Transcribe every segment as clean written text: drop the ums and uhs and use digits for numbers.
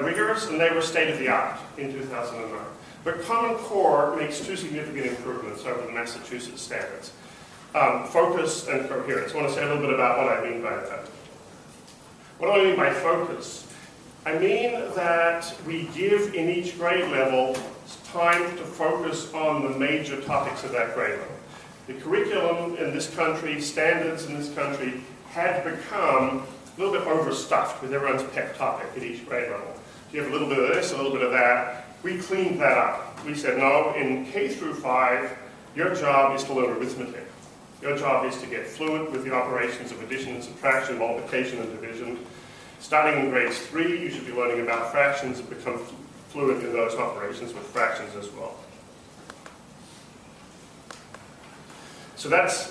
rigorous, and they were state-of-the-art in 2009. But Common Core makes two significant improvements over the Massachusetts standards. Focus and coherence. I want to say a little bit about what I mean by that. What do I mean by focus? I mean that we give in each grade level time to focus on the major topics of that grade level. The curriculum in this country, standards in this country, had become a little bit overstuffed with everyone's pet topic at each grade level. You have a little bit of this, a little bit of that. We cleaned that up. We said, no, in K through 5, your job is to learn arithmetic. Your job is to get fluent with the operations of addition and subtraction, multiplication and division. Starting in grades 3, you should be learning about fractions and become fluent in those operations with fractions as well. So that's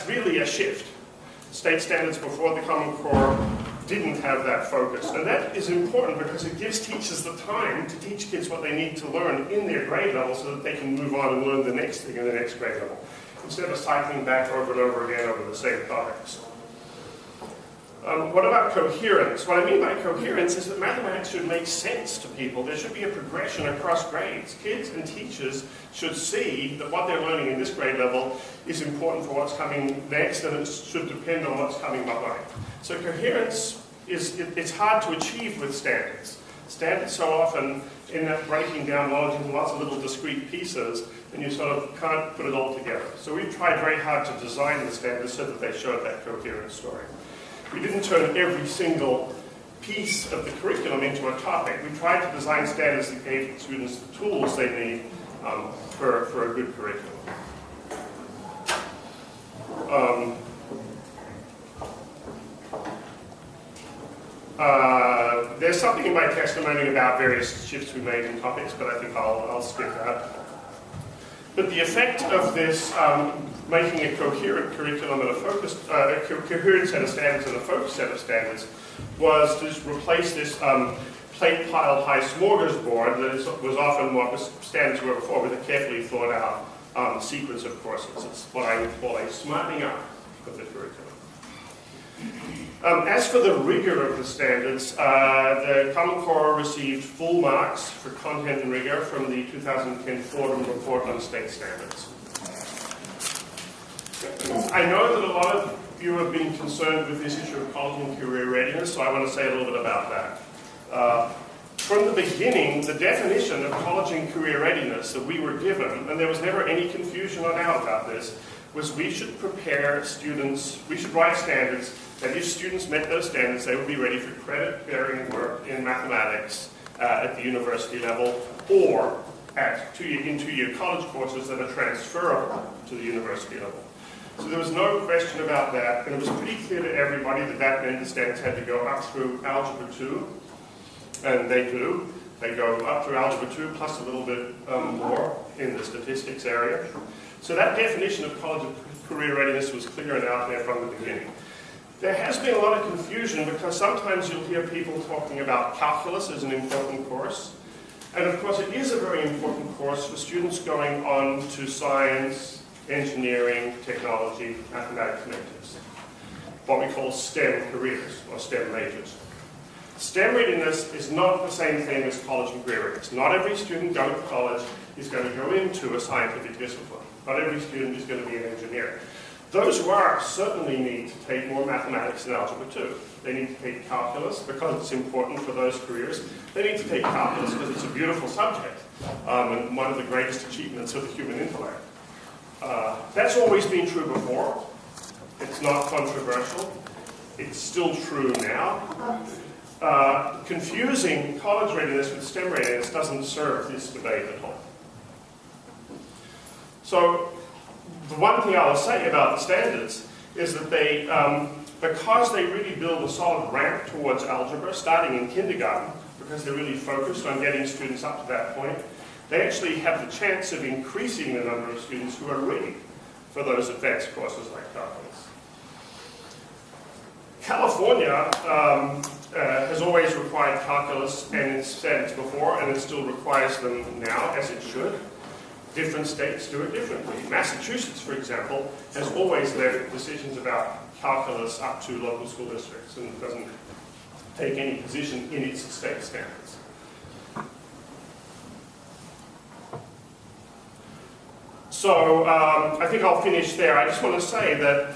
really a shift. State standards before the Common Core didn't have that focus. And that is important because it gives teachers the time to teach kids what they need to learn in their grade level so that they can move on and learn the next thing in the next grade level, instead of cycling back over and over again over the same topics. What about coherence? What I mean by coherence is that mathematics should make sense to people. There should be a progression across grades. Kids and teachers should see that what they're learning in this grade level is important for what's coming next, and it should depend on what's coming behind. So coherence it's hard to achieve with standards. Standards so often end up breaking down knowledge into lots of little discrete pieces, and you sort of can't put it all together. So we've tried very hard to design the standards so that they showed that coherent story. We didn't turn every single piece of the curriculum into a topic. We tried to design standards that gave students the tools they need for a good curriculum. There's something in my testimony about various shifts we made in topics, but I think I'll skip that. But the effect of this making a coherent curriculum and a focused, coherent set of standards and a focused set of standards was to replace this plate-piled high smorgasbord that was often what standards were before, with a carefully thought out sequence of courses. It's what I would call a smartening up of the curriculum. As for the rigor of the standards, the Common Core received full marks for content and rigor from the 2010 Fordham Report on State Standards. I know that a lot of you have been concerned with this issue of college and career readiness, so I want to say a little bit about that. From the beginning, the definition of college and career readiness that we were given, and there was never any confusion or doubt about this, was we should prepare students, we should write standards that if students met those standards, they would be ready for credit-bearing work in mathematics at the university level, or in two-year college courses that are transferable to the university level. So there was no question about that, and it was pretty clear to everybody that that meant the standards had to go up through Algebra 2, and they do. They go up through Algebra 2 plus a little bit more in the statistics area. So that definition of college and career readiness was clear and out there from the beginning. There has been a lot of confusion because sometimes you'll hear people talking about calculus as an important course. And of course it is a very important course for students going on to science, engineering, technology, mathematics majors, what we call STEM careers or STEM majors. STEM readiness is not the same thing as college and career readiness. Not every student going to college is going to go into a scientific discipline. Not every student is going to be an engineer. Those who are certainly need to take more mathematics in Algebra 2. They need to take calculus because it's important for those careers. They need to take calculus because it's a beautiful subject and one of the greatest achievements of the human intellect. That's always been true before. It's not controversial. It's still true now. Confusing college readiness with STEM readiness doesn't serve this debate at all. So the one thing I will say about the standards is that they, because they really build a solid ramp towards algebra, starting in kindergarten, because they're really focused on getting students up to that point, they actually have the chance of increasing the number of students who are ready for those advanced courses like calculus. California has always required calculus and standards before, and it still requires them now, as it should. Different states do it differently. Massachusetts, for example, has always left decisions about calculus up to local school districts and doesn't take any position in its state standards. So I think I'll finish there. I just want to say that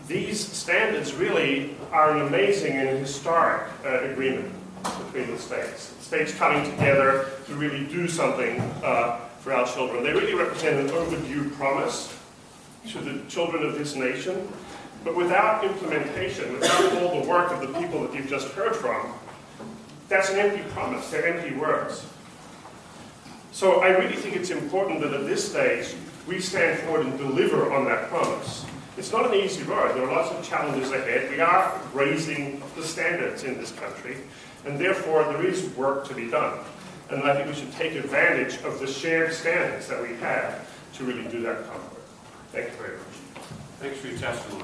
these standards really are an amazing and historic agreement between the states. States coming together to really do something for our children. They really represent an overdue promise to the children of this nation, but without implementation, without all the work of the people that you've just heard from, that's an empty promise. They're empty words. So I really think it's important that at this stage, we stand forward and deliver on that promise. It's not an easy road. There are lots of challenges ahead. We are raising the standards in this country, and therefore there is work to be done. And I think we should take advantage of the shared standards that we have to really do that kind of work. Thank you very much. Thanks for your testimony.